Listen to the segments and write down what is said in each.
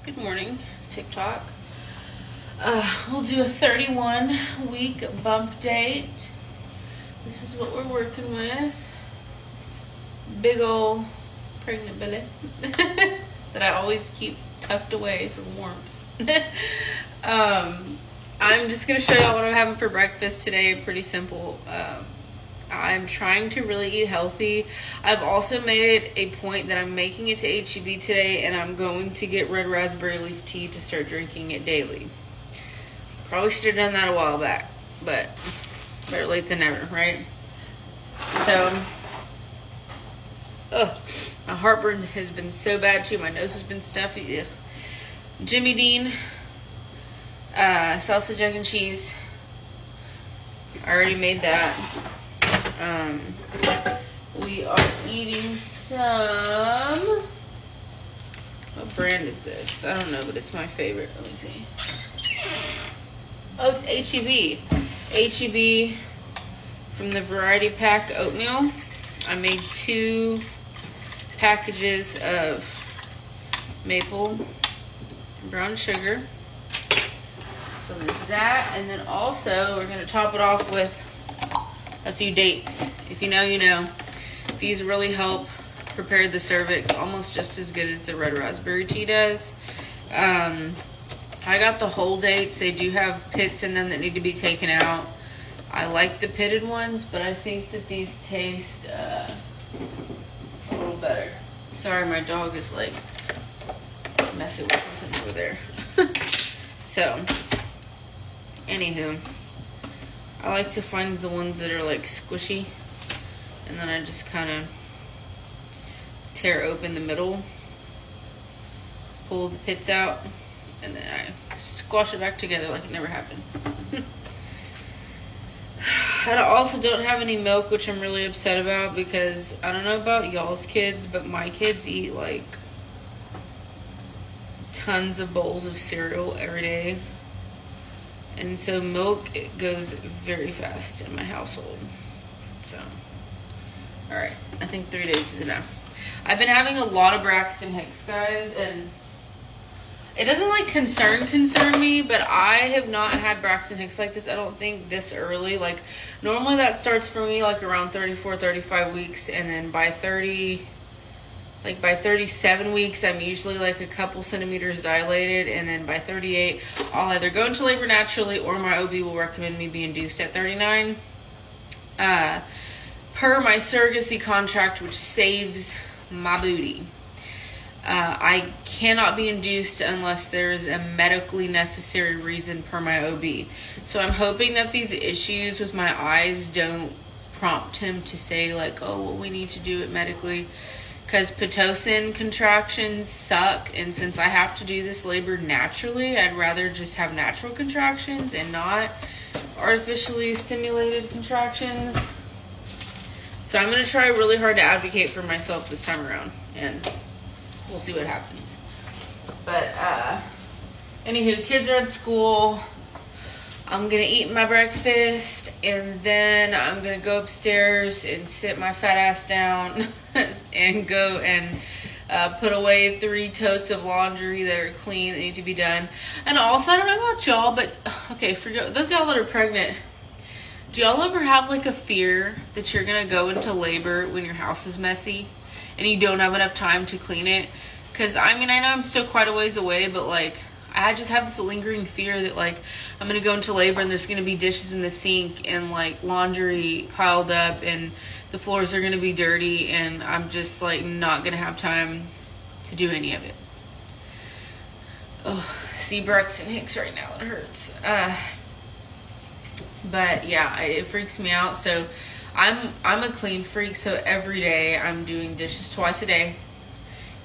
Good morning, TikTok. We'll do a 31-week bump date. This is what we're working with. Big ol' pregnant belly that I always keep tucked away from warmth. I'm just gonna show y'all what I'm having for breakfast today. Pretty simple. I'm trying to really eat healthy. I've also made it a point that I'm making it to HEB today, and I'm going to get red raspberry leaf tea to start drinking it daily. Probably should have done that a while back, but better late than never, right? So, my heartburn has been so bad too. My nose has been stuffy. Ugh. Jimmy Dean, sausage, egg, and cheese. I already made that. We are eating some, what brand is this? I don't know, but it's my favorite. Let me see. Oh, it's HEB. HEB from the variety pack oatmeal. I made 2 packages of maple brown sugar. So there's that. And then also we're going to top it off with a few dates. If you know, you know. These really help prepare the cervix almost just as good as the red raspberry tea does. I got the whole dates. They do have pits in them that need to be taken out. I like the pitted ones, but I think that these taste a little better. Sorry, my dog is like messing with something over there. So, anywho, I like to find the ones that are like squishy, and then I just kind of tear open the middle, pull the pits out, and then I squash it back together like it never happened. I also don't have any milk, which I'm really upset about, because I don't know about y'all's kids, but my kids eat like tons of bowls of cereal every day. And so milk, it goes very fast in my household. So, alright, I think 3 days is enough. I've been having a lot of Braxton Hicks, guys, and it doesn't like concern me, but I have not had Braxton Hicks like this, I don't think, this early. Like, normally that starts for me like around 34, 35 weeks, and then by 37 weeks, I'm usually like a couple centimeters dilated, and then by 38, I'll either go into labor naturally or my OB will recommend me be induced at 39. Per my surrogacy contract, which saves my booty, I cannot be induced unless there is a medically necessary reason per my OB. So I'm hoping that these issues with my eyes don't prompt him to say like, oh, well, we need to do it medically. Because Pitocin contractions suck, and since I have to do this labor naturally, I'd rather just have natural contractions and not artificially stimulated contractions. So I'm going to try really hard to advocate for myself this time around, and we'll see what happens. But, anywho, kids are at school. I'm going to eat my breakfast, and then I'm going to go upstairs and sit my fat ass down and go and put away 3 totes of laundry that are clean that need to be done. And also, I don't know about y'all, but, okay, for those y'all that are pregnant, do y'all ever have like a fear that you're going to go into labor when your house is messy and you don't have enough time to clean it? Because, I mean, I know I'm still quite a ways away, but, like, I just have this lingering fear that, like, I'm going to go into labor and there's going to be dishes in the sink and, like, laundry piled up and the floors are going to be dirty and I'm just, like, not going to have time to do any of it. Oh, see Braxton Hicks right now. It hurts. But, yeah, it freaks me out. So, I'm a clean freak, so every day I'm doing dishes twice a day.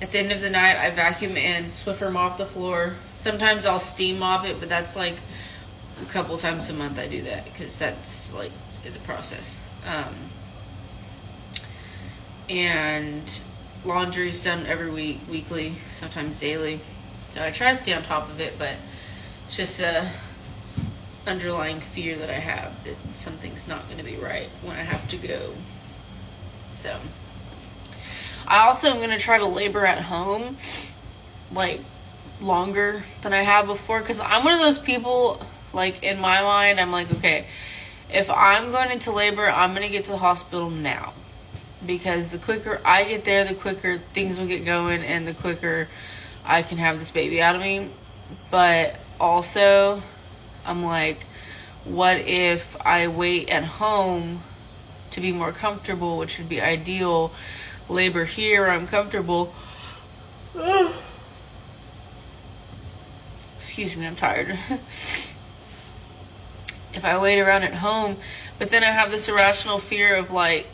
At the end of the night, I vacuum and Swiffer mop the floor. Sometimes I'll steam mop it, but that's like a couple times a month I do that because that's like is a process. And laundry's done every week, weekly, sometimes daily. So I try to stay on top of it, but it's just a underlying fear that I have that something's not going to be right when I have to go. So I also am going to try to labor at home, like longer than I have before, because I'm one of those people, like, in my mind, I'm like, okay, if I'm going into labor, I'm going to get to the hospital now, because the quicker I get there, the quicker things will get going, and the quicker I can have this baby out of me. But also, I'm like, what if I wait at home to be more comfortable, which would be ideal? Labor here, I'm comfortable. Excuse me, I'm tired. If I wait around at home, but then I have this irrational fear of like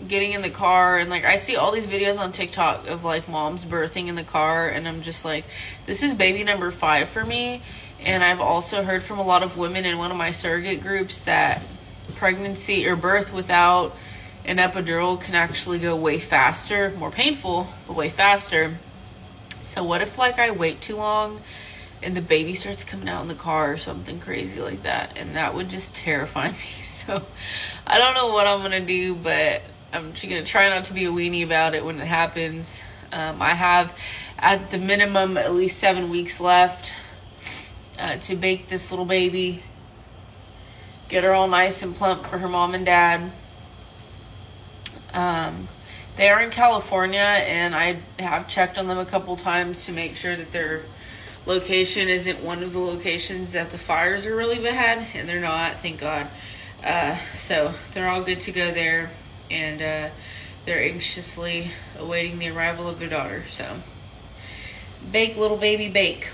getting in the car, and like I see all these videos on TikTok of like moms birthing in the car, and I'm just like, this is baby number 5 for me. And I've also heard from a lot of women in one of my surrogate groups that pregnancy or birth without an epidural can actually go way faster, more painful, but way faster. So what if like I wait too long and the baby starts coming out in the car or something crazy like that? And that would just terrify me. So I don't know what I'm gonna do, but I'm just gonna try not to be a weenie about it when it happens. I have at the minimum at least 7 weeks left to bake this little baby, get her all nice and plump for her mom and dad. They are in California, and I have checked on them a couple times to make sure that their location isn't one of the locations that the fires are really bad, and they're not, thank God. So they're all good to go there, and they're anxiously awaiting the arrival of their daughter. So bake, little baby, bake.